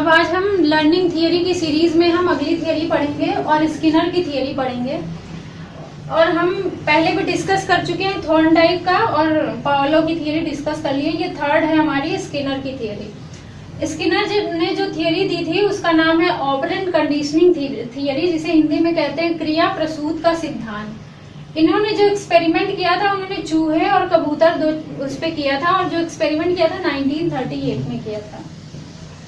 अब आज हम लर्निंग थियरी की सीरीज में हम अगली थियरी पढ़ेंगे और स्किनर की थियरी पढ़ेंगे। और हम पहले भी डिस्कस कर चुके हैं थॉर्नडाइक का और पावलो की थियरी डिस्कस कर ली है। ये थर्ड है हमारी स्किनर की थियरी। स्किनर ने जो थियरी दी थी उसका नाम है ऑपरेंट कंडीशनिंग थियरी, जिसे हिंदी में कहते हैं क्रिया प्रसूत का सिद्धांत। इन्होंने जो एक्सपेरिमेंट किया था उन्होंने चूहे और कबूतर दो उस पे किया था, और जो एक्सपेरिमेंट किया था 1938 में किया था।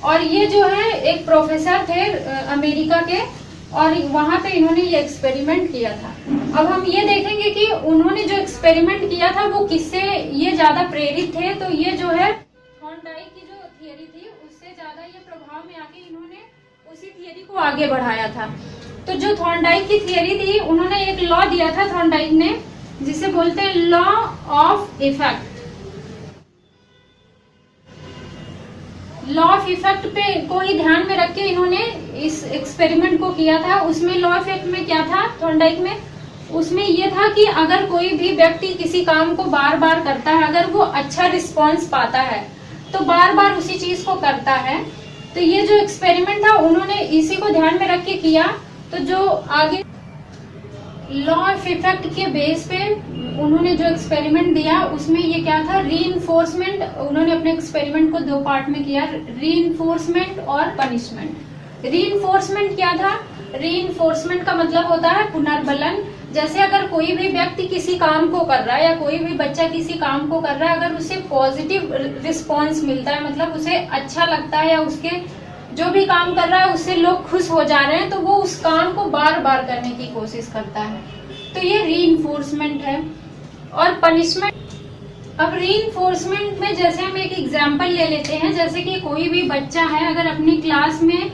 और ये जो है एक प्रोफेसर थे अमेरिका के, और वहां पे इन्होंने ये एक्सपेरिमेंट किया था। अब हम ये देखेंगे कि उन्होंने जो एक्सपेरिमेंट किया था वो किससे ये ज्यादा प्रेरित थे। तो ये जो है थॉर्नडाइक की जो थियरी थी उससे ज्यादा ये प्रभाव में आके इन्होंने उसी थियरी को आगे बढ़ाया था। तो जो थॉर्नडाइक की थियरी थी उन्होंने एक लॉ दिया था थॉर्नडाइक ने, जिसे बोलते हैं law of effect. Law of effect पे को ही ध्यान में रख के इन्होंने इस एक्सपेरिमेंट को किया था। उसमें लॉ ऑफ इफेक्ट में क्या था थॉर्नडाइक में, उसमें ये था कि अगर कोई भी व्यक्ति किसी काम को बार बार करता है, अगर वो अच्छा रिस्पांस पाता है तो बार बार उसी चीज को करता है। तो ये जो एक्सपेरिमेंट था उन्होंने इसी को ध्यान में रख के किया। तो जो आगे लॉ ऑफ इफेक्ट के बेस पे उन्होंने जो एक्सपेरिमेंट दिया उसमें ये क्या था, रीइंफोर्समेंट। उन्होंने अपने एक्सपेरिमेंट को दो पार्ट में किया, रीइंफोर्समेंट और पनिशमेंट। रीइंफोर्समेंट क्या था, रीइंफोर्समेंट का मतलब होता है पुनर्बलन। जैसे अगर कोई भी व्यक्ति किसी काम को कर रहा है या कोई भी बच्चा किसी काम को कर रहा है, अगर उसे पॉजिटिव रिस्पॉन्स मिलता है, मतलब उसे अच्छा लगता है या उसके जो भी काम कर रहा है उससे लोग खुश हो जा रहे हैं, तो वो उस काम को बार बार करने की कोशिश करता है। तो ये रीइंफोर्समेंट है। और पनिशमेंट, अब रीइंफोर्समेंट में जैसे हम एक एग्जांपल ले लेते हैं, जैसे कि कोई भी बच्चा है अगर अपनी क्लास में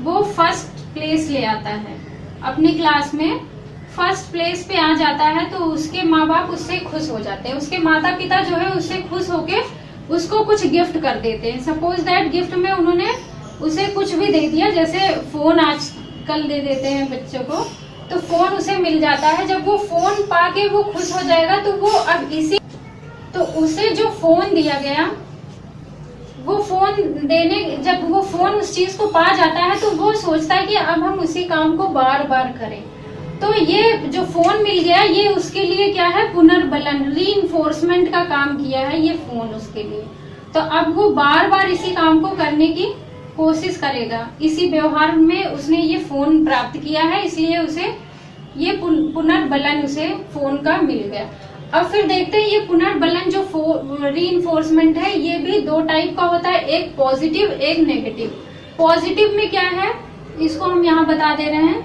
वो फर्स्ट प्लेस ले आता है, अपनी क्लास में फर्स्ट प्लेस पे आ जाता है, तो उसके माँ बाप उससे खुश हो जाते हैं। उसके माता पिता जो है उससे खुश होके उसको कुछ गिफ्ट कर देते हैं। सपोज दैट गिफ्ट में उन्होंने उसे कुछ भी दे दिया, जैसे फोन आजकल दे देते हैं बच्चों को, तो फोन उसे मिल जाता है। जब वो फोन पाके वो खुश हो जाएगा तो वो अब तो उसे जो फोन दिया गया, वो फोन जब वो फोन उस चीज को पा जाता है तो वो सोचता है कि अब हम उसी काम को बार बार करें। तो ये जो फोन मिल गया ये उसके लिए क्या है, पुनर्बलन, रीइंफोर्समेंट का काम किया है ये फोन उसके लिए। तो अब वो बार बार इसी काम को करने की कोशिश करेगा। इसी व्यवहार में उसने ये फोन प्राप्त किया है, इसलिए उसे ये पुनर्बलन उसे फोन का मिल गया। अब फिर देखते हैं ये पुनर्बलन जो रीइंफोर्समेंट है ये भी दो टाइप का होता है, एक पॉजिटिव एक नेगेटिव। पॉजिटिव में क्या है इसको हम यहाँ बता दे रहे हैं।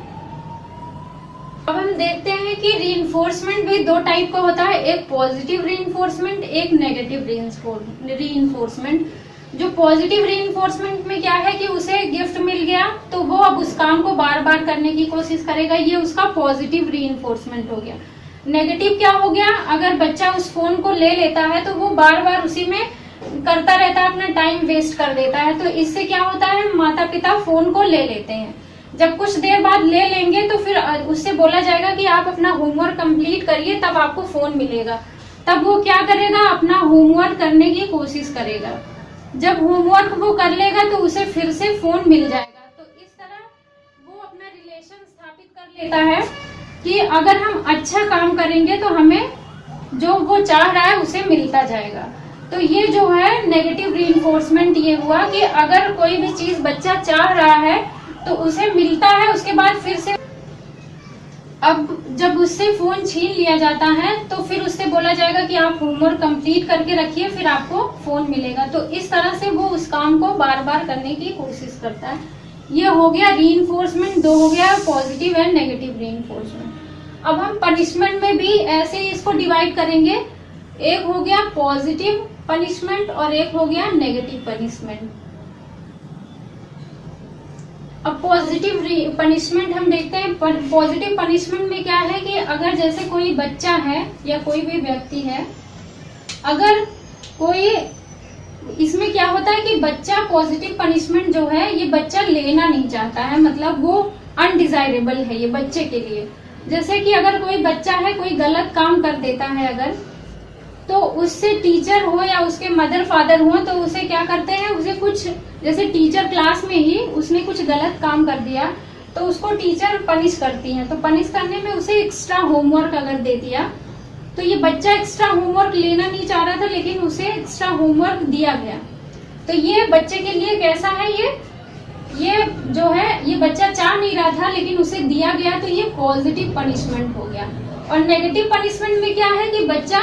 अब हम देखते हैं कि रीइंफोर्समेंट भी दो टाइप का होता है, एक पॉजिटिव रीइंफोर्समेंट एक नेगेटिव रीइंफोर्समेंट। जो पॉजिटिव रीइंफोर्समेंट में क्या है कि उसे गिफ्ट मिल गया तो वो अब उस काम को बार बार करने की कोशिश करेगा, ये उसका पॉजिटिव रीइंफोर्समेंट हो गया। नेगेटिव क्या हो गया, अगर बच्चा उस फोन को ले लेता है तो वो बार बार उसी में करता रहता है, अपना टाइम वेस्ट कर देता है। तो इससे क्या होता है, माता पिता फोन को ले लेते हैं। जब कुछ देर बाद ले लेंगे तो फिर उससे बोला जाएगा कि आप अपना होमवर्क कंप्लीट करिए तब आपको फोन मिलेगा। तब वो क्या करेगा, अपना होमवर्क करने की कोशिश करेगा। जब होमवर्क वो कर लेगा तो उसे फिर से फोन मिल जाएगा। तो इस तरह वो अपना रिलेशन स्थापित कर लेता है कि अगर हम अच्छा काम करेंगे तो हमें जो वो चाह रहा है उसे मिलता जाएगा। तो ये जो है नेगेटिव रीइंफोर्समेंट ये हुआ कि अगर कोई भी चीज बच्चा चाह रहा है तो उसे मिलता है, उसके बाद फिर से अब जब उससे फोन छीन लिया जाता है तो फिर उससे बोला जाएगा कि आप होमवर्क कंप्लीट करके रखिए फिर आपको फोन मिलेगा। तो इस तरह से वो उस काम को बार बार करने की कोशिश करता है। ये हो गया रीइंफोर्समेंट, दो हो गया पॉजिटिव एंड नेगेटिव रीइंफोर्समेंट। अब हम पनिशमेंट में भी ऐसे ही इसको डिवाइड करेंगे, एक हो गया पॉजिटिव पनिशमेंट और एक हो गया नेगेटिव पनिशमेंट। अब पॉजिटिव पनिशमेंट हम देखते हैं। पॉजिटिव पनिशमेंट में क्या है कि अगर जैसे कोई बच्चा है या कोई भी व्यक्ति है, अगर कोई इसमें क्या होता है कि बच्चा पॉजिटिव पनिशमेंट जो है ये बच्चा लेना नहीं चाहता है, मतलब वो अनडिजायरेबल है ये बच्चे के लिए। जैसे कि अगर कोई बच्चा है कोई गलत काम कर देता है, अगर तो उससे टीचर हो या उसके मदर फादर हो तो उसे क्या करते हैं, उसे कुछ जैसे टीचर क्लास में ही उसने कुछ गलत काम कर दिया तो उसको टीचर पनिश करती है। तो पनिश करने में उसे एक्स्ट्रा होमवर्क अगर दे दिया तो ये बच्चा एक्स्ट्रा होमवर्क लेना नहीं चाह रहा था लेकिन उसे एक्स्ट्रा होमवर्क दिया गया। तो ये बच्चे के लिए कैसा है, ये जो है ये बच्चा चाह नहीं रहा था लेकिन उसे दिया गया, तो ये पॉजिटिव पनिशमेंट हो गया। और नेगेटिव पनिशमेंट में क्या है कि बच्चा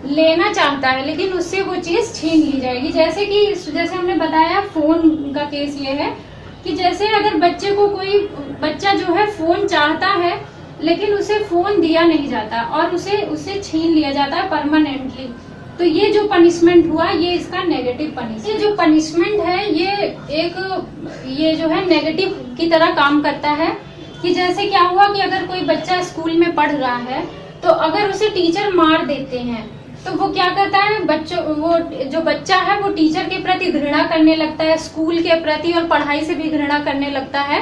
लेना चाहता है लेकिन उससे वो चीज छीन ली जाएगी। जैसे हमने बताया फोन का केस ये है कि जैसे अगर बच्चे को कोई बच्चा जो है फोन चाहता है लेकिन उसे फोन दिया नहीं जाता और उसे छीन लिया जाता है परमानेंटली, तो ये जो पनिशमेंट हुआ ये इसका नेगेटिव पनिशमेंट। ये जो पनिशमेंट है ये जो है नेगेटिव की तरह काम करता है कि जैसे क्या हुआ कि अगर कोई बच्चा स्कूल में पढ़ रहा है तो अगर उसे टीचर मार देते हैं तो वो क्या करता है, वो जो बच्चा है वो टीचर के प्रति घृणा करने लगता है, स्कूल के प्रति और पढ़ाई से भी घृणा करने लगता है।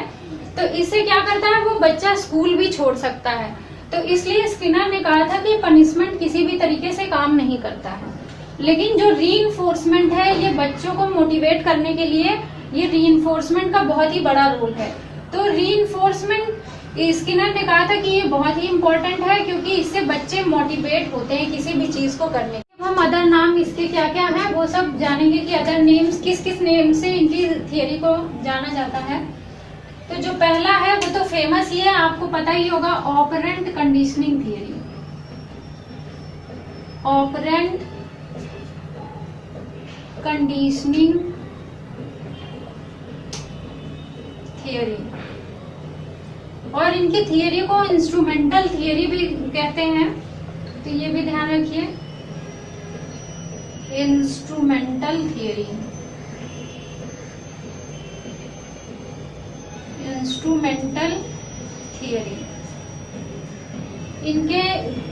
तो इससे क्या करता है, वो बच्चा स्कूल भी छोड़ सकता है। तो इसलिए स्किनर ने कहा था कि पनिशमेंट किसी भी तरीके से काम नहीं करता है। लेकिन जो रीइंफोर्समेंट है ये बच्चों को मोटिवेट करने के लिए ये रीइंफोर्समेंट का बहुत ही बड़ा रोल है। तो रीइंफोर्समेंट स्किनर ने कहा था कि ये बहुत ही इम्पोर्टेंट है क्योंकि इससे बच्चे मोटिवेट होते हैं किसी भी चीज को करने। हम अदर नाम इसके क्या क्या है वो सब जानेंगे कि अदर नेम्स किस किस नेम से इनकी थियरी को जाना जाता है। तो जो पहला है वो तो फेमस ही है, आपको पता ही होगा, operant conditioning theory. Operant conditioning theory, और इनकी थियरी को इंस्ट्रूमेंटल थियरी भी कहते हैं, तो ये भी ध्यान रखिए, इंस्ट्रूमेंटल थियरी। इंस्ट्रूमेंटल थियरी, इनके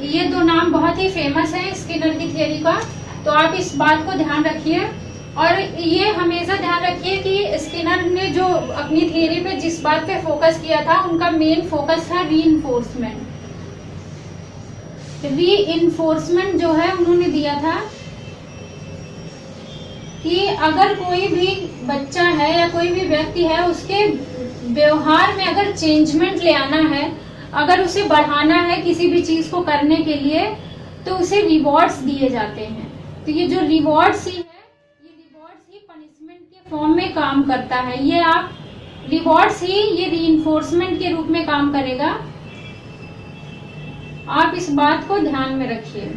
ये दो नाम बहुत ही फेमस है स्किनर की थियरी का, तो आप इस बात को ध्यान रखिए। और ये हमेशा ध्यान रखिए कि स्किनर ने जो अपनी थियरी पे जिस बात पे फोकस किया था उनका मेन फोकस था रीइंफोर्समेंट। रीइंफोर्समेंट जो है उन्होंने दिया था कि अगर कोई भी बच्चा है या कोई भी व्यक्ति है उसके व्यवहार में अगर चेंजमेंट ले आना है, अगर उसे बढ़ाना है किसी भी चीज को करने के लिए, तो उसे रिवॉर्ड्स दिए जाते हैं। तो ये जो रिवॉर्ड्स ही पनिशमेंट के फॉर्म में काम करता है। ये आप रिवॉर्ड्स ही ये रीइंफोर्समेंट के रूप में काम करेगा, आप इस बात को ध्यान में रखिए।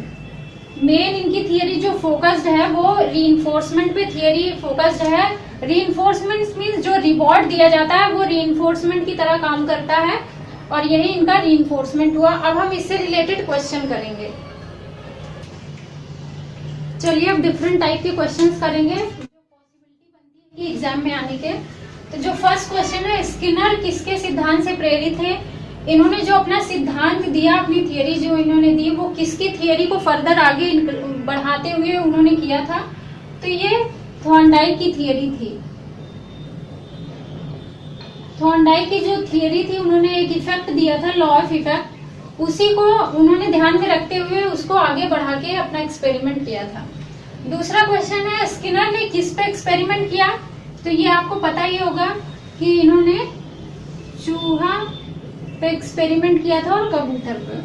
मेन इनकी थियरी जो फोकस्ड है वो रीइंफोर्समेंट पे थियरी फोकस्ड है। रीइंफोर्समेंट मींस जो रिवॉर्ड दिया जाता है वो रीइंफोर्समेंट की तरह काम करता है, और यही इनका रीइंफोर्समेंट हुआ। अब हम इससे रिलेटेड क्वेश्चन करेंगे। चलिए अब डिफरेंट टाइप के क्वेश्चंस करेंगे जो पॉसिबिलिटी बनती है एग्जाम में आने के। तो जो फर्स्ट क्वेश्चन है, स्किनर किसके सिद्धांत से प्रेरित थे? इन्होंने जो अपना सिद्धांत दिया, अपनी थियरी जो इन्होंने दी, वो किसकी थियरी को फर्दर आगे बढ़ाते हुए उन्होंने किया था? तो ये थॉर्नडाइक की थियरी थी। थॉर्नडाइक की जो थियरी थी, उन्होंने एक इफेक्ट दिया था, लॉ ऑफ इफेक्ट, उसी को उन्होंने ध्यान में रखते हुए उसको आगे बढ़ा के अपना एक्सपेरिमेंट किया था। दूसरा क्वेश्चन है, स्किनर ने किस पे एक्सपेरिमेंट किया? तो ये आपको पता ही होगा कि इन्होंने चूहा पे एक्सपेरिमेंट किया था और कबूतर पे।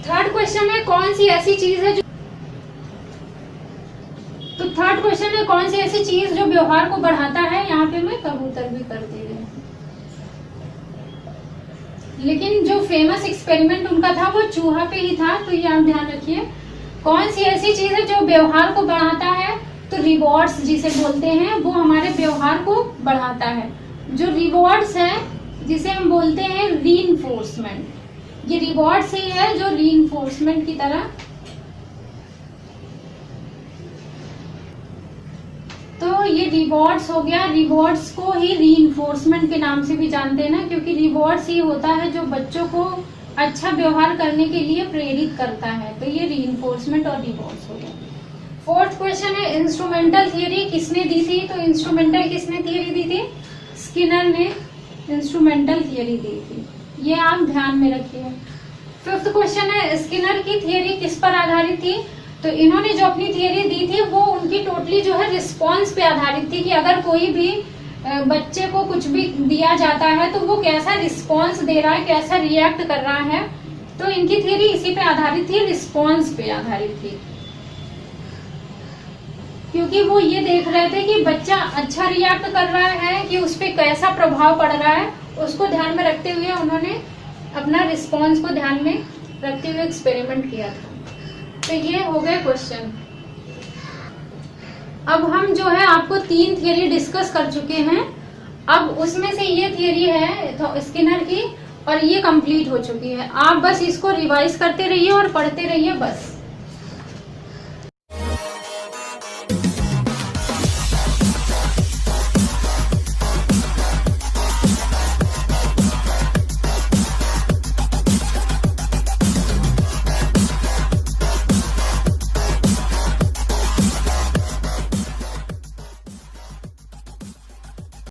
थर्ड क्वेश्चन है, कौन सी ऐसी चीज है जो तो थर्ड क्वेश्चन है, कौन सी ऐसी चीज जो व्यवहार को बढ़ाता है? यहाँ पे मैं कबूतर भी कर दे रही हूँ, लेकिन जो फेमस एक्सपेरिमेंट उनका था वो चूहा पे ही था। तो ये आप ध्यान रखिए, कौन सी ऐसी चीज है जो व्यवहार को बढ़ाता है? तो रिवॉर्ड्स जिसे बोलते हैं, वो हमारे व्यवहार को बढ़ाता है। जो रिवॉर्ड्स है जिसे हम बोलते हैं रीइंफोर्समेंट, ये रिवॉर्ड्स ही है जो रीइंफोर्समेंट की तरह। तो ये रिवॉर्ड्स हो गया। रिवॉर्ड्स को ही रीइंफोर्समेंट के नाम से भी जानते हैं ना, क्योंकि रिवॉर्ड्स ही होता है जो बच्चों को अच्छा व्यवहार करने के लिए प्रेरित करता है। तो ये रीइंफोर्समेंट और रिवॉर्ड्स हो गया। फोर्थ क्वेश्चन है, इंस्ट्रूमेंटल थियरी किसने दी थी? तो इंस्ट्रूमेंटल किसने थियरी दी थी? स्किनर ने इंस्ट्रूमेंटल थियरी दी थी, ये आप ध्यान में रखिए। फिफ्थ क्वेश्चन है, स्किनर की थियरी किस पर आधारित थी? तो इन्होंने जो अपनी थियरी दी थी वो उनकी टोटली जो है रिस्पॉन्स पे आधारित थी कि अगर कोई भी बच्चे को कुछ भी दिया जाता है तो वो कैसा रिस्पॉन्स दे रहा है, कैसा रिएक्ट कर रहा है। तो इनकी थियरी इसी पे आधारित थी, रिस्पॉन्स पे आधारित थी, क्योंकि वो ये देख रहे थे कि बच्चा अच्छा रिएक्ट कर रहा है कि उस पर कैसा प्रभाव पड़ रहा है, उसको ध्यान में रखते हुए उन्होंने अपना रिस्पॉन्स को ध्यान में रखते हुए एक्सपेरिमेंट किया था। तो ये हो गए क्वेश्चन। अब हम जो है आपको 3 थियरी डिस्कस कर चुके हैं। अब उसमें से ये थियरी है तो स्किनर की, और ये कंप्लीट हो चुकी है। आप बस इसको रिवाइज करते रहिए और पढ़ते रहिए बस।